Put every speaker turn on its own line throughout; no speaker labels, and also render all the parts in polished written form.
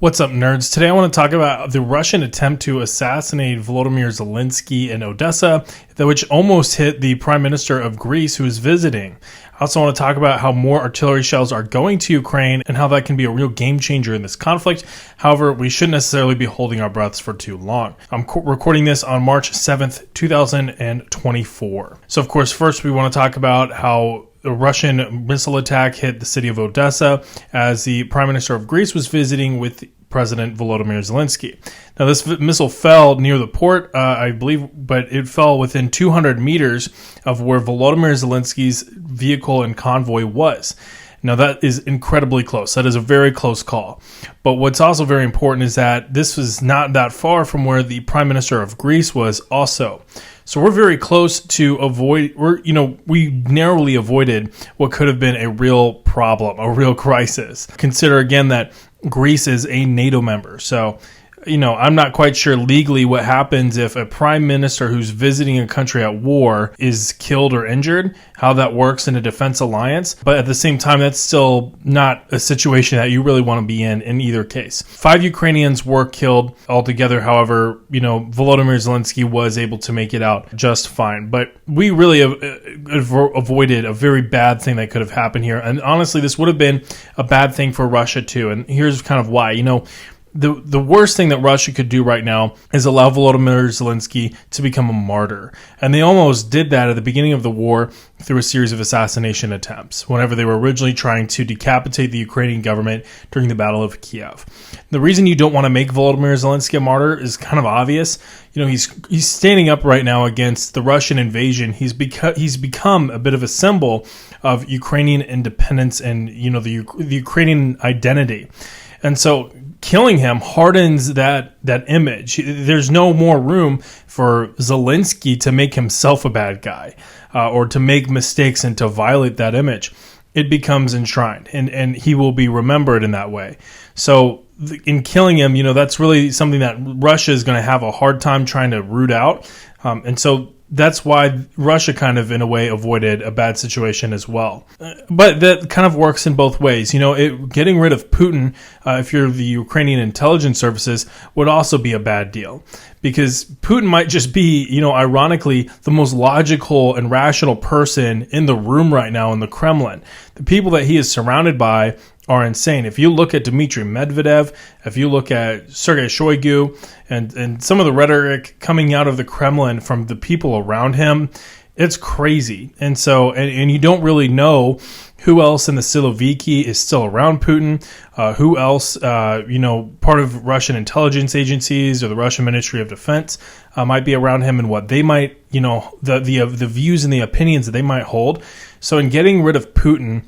What's up, nerds? Today I want to talk about the Russian attempt to assassinate Volodymyr Zelenskyy in Odessa, which almost hit the Prime Minister of Greece who is visiting. I also want to talk about how more artillery shells are going to Ukraine and how that can be a real game changer in this conflict. However, we shouldn't necessarily be holding our breaths for too long. I'm recording this on March 7th, 2024. So, of course, first we want to talk about how a Russian missile attack hit the city of Odessa as the Prime Minister of Greece was visiting with President Volodymyr Zelenskyy. Now, this missile fell near the port, I believe, but it fell within 200 meters of where Volodymyr Zelenskyy's vehicle and convoy was. Now, that is incredibly close. That is a very close call. But what's also very important is that this was not that far from where the Prime Minister of Greece was also. So we're very close to we narrowly avoided what could have been a real problem, a real crisis. Consider again that Greece is a NATO member. So, I'm not quite sure legally what happens if a prime minister who's visiting a country at war is killed or injured, how that works in a defense alliance. But at the same time, that's still not a situation that you really want to be in either case. 5 Ukrainians were killed altogether. However, Volodymyr Zelenskyy was able to make it out just fine. But we really avoided a very bad thing that could have happened here. And honestly, this would have been a bad thing for Russia too. And here's kind of why. The worst thing that Russia could do right now is allow Volodymyr Zelenskyy to become a martyr. And they almost did that at the beginning of the war through a series of assassination attempts, whenever they were originally trying to decapitate the Ukrainian government during the Battle of Kiev. The reason you don't want to make Volodymyr Zelenskyy a martyr is kind of obvious. He's standing up right now against the Russian invasion. He's become a bit of a symbol of Ukrainian independence and, the Ukrainian identity. And so killing him hardens that image. There's no more room for Zelenskyy to make himself a bad guy or to make mistakes and to violate that image. It becomes enshrined, and he will be remembered in that way. So in killing him, that's really something that Russia is going to have a hard time trying to root out. And so that's why Russia kind of, in a way, avoided a bad situation as well. But that kind of works in both ways. Getting rid of Putin, if you're the Ukrainian intelligence services, would also be a bad deal. Because Putin might just be, ironically, the most logical and rational person in the room right now in the Kremlin. The people that he is surrounded by are insane. If you look at Dmitry Medvedev, if you look at Sergei Shoigu, and some of the rhetoric coming out of the Kremlin from the people around him, it's crazy. And so, and you don't really know who else in the Siloviki is still around Putin, who else, part of Russian intelligence agencies or the Russian Ministry of Defense might be around him, and what they might, the views and the opinions that they might hold. So in getting rid of Putin,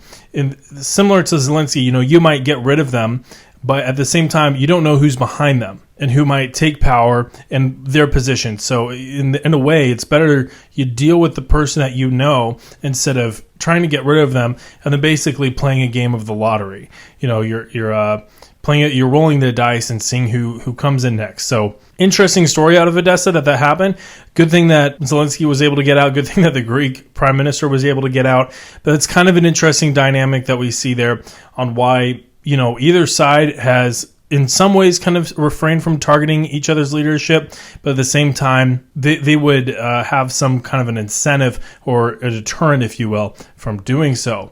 similar to Zelenskyy, you might get rid of them, but at the same time, you don't know who's behind them and who might take power and their position. So in a way, it's better you deal with the person that you know instead of trying to get rid of them and then basically playing a game of the lottery. You're playing it, you're rolling the dice and seeing who comes in next. So interesting story out of Odessa that happened. Good thing that Zelenskyy was able to get out. Good thing that the Greek prime minister was able to get out. But it's kind of an interesting dynamic that we see there on why, either side has in some ways kind of refrained from targeting each other's leadership, but at the same time, they would have some kind of an incentive or a deterrent, if you will, from doing so.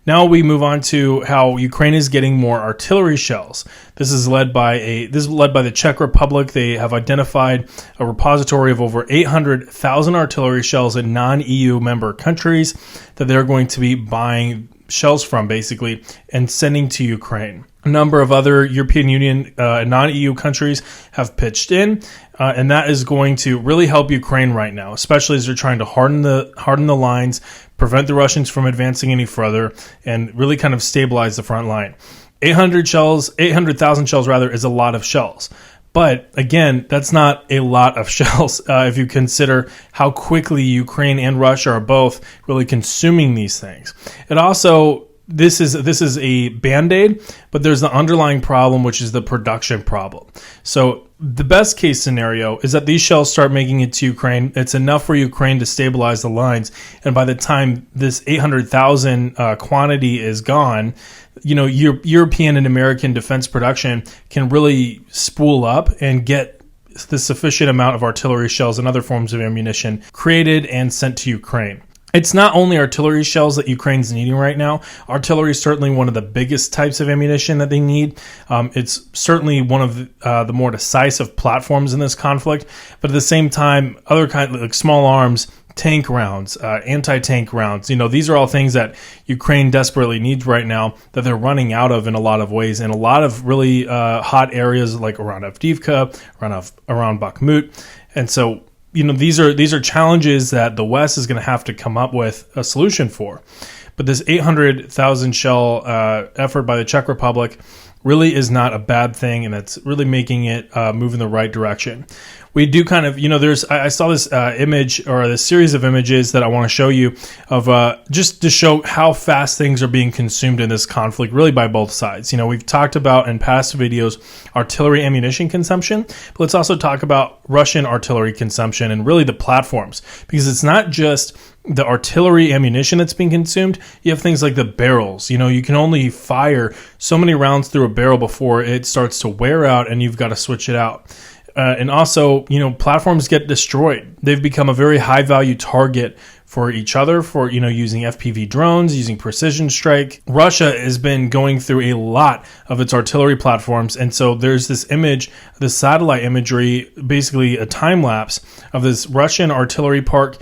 Now we move on to how Ukraine is getting more artillery shells. This is led by the Czech Republic. They have identified a repository of over 800,000 artillery shells in non-EU member countries that they're going to be buying shells from, basically, and sending to Ukraine. A number of other European Union non-EU countries have pitched in, and that is going to really help Ukraine right now, especially as they're trying to harden the lines, prevent the Russians from advancing any further, and really kind of stabilize the front line. 800,000 shells is a lot of shells. But again, that's not a lot of shells if you consider how quickly Ukraine and Russia are both really consuming these things. It also this is a band-aid, but there's the underlying problem, which is the production problem. So the best case scenario is that these shells start making it to Ukraine. It's enough for Ukraine to stabilize the lines, and by the time this 800,000 quantity is gone, European and American defense production can really spool up and get the sufficient amount of artillery shells and other forms of ammunition created and sent to Ukraine. It's not only artillery shells that Ukraine's needing right now. Artillery is certainly one of the biggest types of ammunition that they need. It's certainly one of the more decisive platforms in this conflict. But at the same time, other kinds like small arms, tank rounds, anti-tank rounds, these are all things that Ukraine desperately needs right now that they're running out of in a lot of ways. In a lot of really hot areas like around Avdiivka, around Bakhmut. And so these are challenges that the West is going to have to come up with a solution for. But this 800,000 shell effort by the Czech Republic really is not a bad thing, and it's really making it move in the right direction. We do kind of, I saw this image or this series of images that I want to show you of just to show how fast things are being consumed in this conflict, really by both sides. We've talked about in past videos artillery ammunition consumption, but let's also talk about Russian artillery consumption and really the platforms, because it's not just the artillery ammunition that's being consumed. You have things like the barrels. You can only fire so many rounds through a barrel before it starts to wear out, and you've got to switch it out. And also, platforms get destroyed. They've become a very high value target for each other, for, using FPV drones, using precision strike. Russia has been going through a lot of its artillery platforms. And so there's this image, this satellite imagery, basically a time lapse of this Russian artillery park,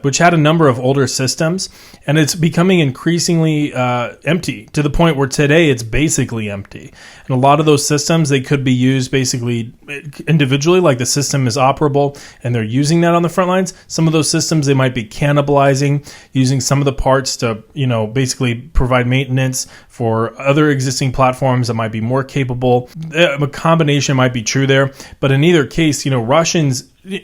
which had a number of older systems, and it's becoming increasingly empty to the point where today it's basically empty. And a lot of those systems, they could be used basically individually, like the system is operable and they're using that on the front lines. Some of those systems, they might be cannibalizing, using some of the parts to, basically provide maintenance for other existing platforms that might be more capable. A combination might be true there, but in either case,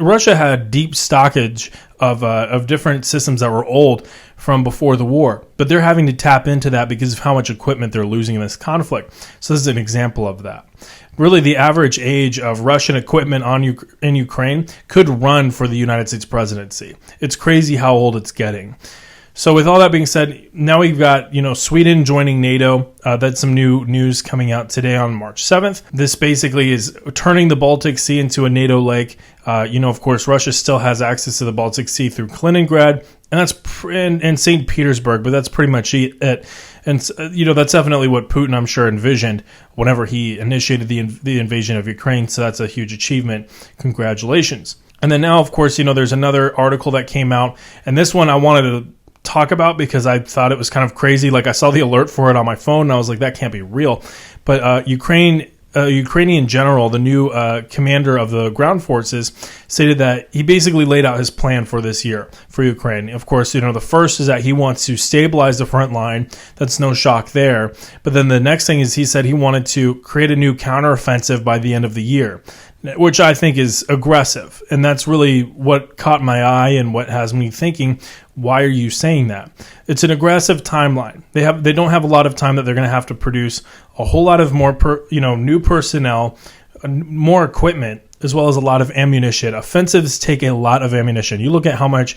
Russia had deep stockage of different systems that were old from before the war, but they're having to tap into that because of how much equipment they're losing in this conflict. So this is an example of that. Really, the average age of Russian equipment in Ukraine could run for the United States presidency. It's crazy how old it's getting. So with all that being said, now we've got, Sweden joining NATO. That's some new news coming out today on March 7th. This basically is turning the Baltic Sea into a NATO lake. Of course, Russia still has access to the Baltic Sea through Kaliningrad, and that's in St. Petersburg, but that's pretty much it. And, that's definitely what Putin, I'm sure, envisioned whenever he initiated the invasion of Ukraine. So that's a huge achievement. Congratulations. And then now, of course, there's another article that came out, and this one I wanted to talk about because I thought it was kind of crazy. Like, I saw the alert for it on my phone and I was like, that can't be real. But Ukrainian general, the new commander of the ground forces, stated that he basically laid out his plan for this year for Ukraine. Of course, the first is that he wants to stabilize the front line. That's no shock there. But then the next thing is he said he wanted to create a new counteroffensive by the end of the year, which I think is aggressive. And that's really what caught my eye and what has me thinking, why are you saying that? It's an aggressive timeline. They don't have a lot of time that they're going to have to produce a whole lot of more new personnel, more equipment, as well as a lot of ammunition. Offensives take a lot of ammunition. You look at how much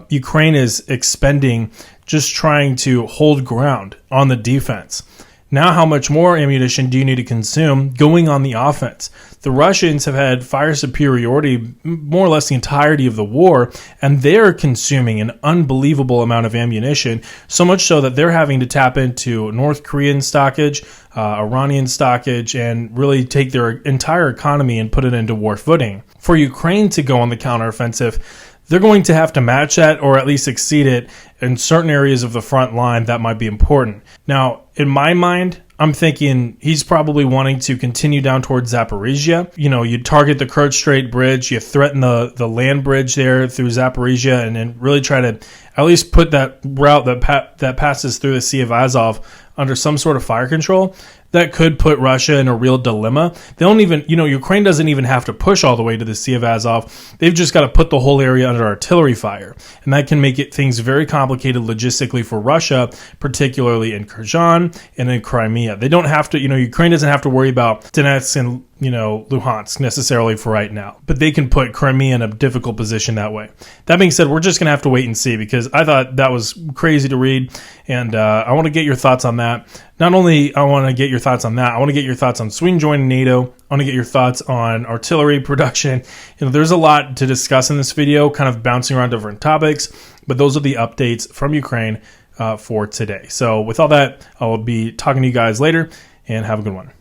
Ukraine is expending just trying to hold ground on the defense. Now, how much more ammunition do you need to consume going on the offense? The Russians have had fire superiority more or less the entirety of the war, and they're consuming an unbelievable amount of ammunition, so much so that they're having to tap into North Korean stockage, Iranian stockage, and really take their entire economy and put it into war footing. For Ukraine to go on the counteroffensive, they're going to have to match that or at least exceed it in certain areas of the front line that might be important. Now, in my mind, I'm thinking he's probably wanting to continue down towards Zaporizhia. You target the Kerch Strait Bridge, you threaten the land bridge there through Zaporizhia, and then really try to at least put that route that passes through the Sea of Azov under some sort of fire control. that could put Russia in a real dilemma. They don't even, Ukraine doesn't even have to push all the way to the Sea of Azov. They've just got to put the whole area under artillery fire. And that can make things very complicated logistically for Russia, particularly in Kherson and in Crimea. They don't have to, Ukraine doesn't have to worry about Donetsk and Luhansk necessarily for right now, but they can put Crimea in a difficult position that way. That being said, we're just going to have to wait and see, because I thought that was crazy to read, and I want to get your thoughts on that. Not only I want to get your thoughts on that, I want to get your thoughts on Sweden joining NATO. I want to get your thoughts on artillery production. There's a lot to discuss in this video, kind of bouncing around different topics, but those are the updates from Ukraine for today. So with all that, I will be talking to you guys later, and have a good one.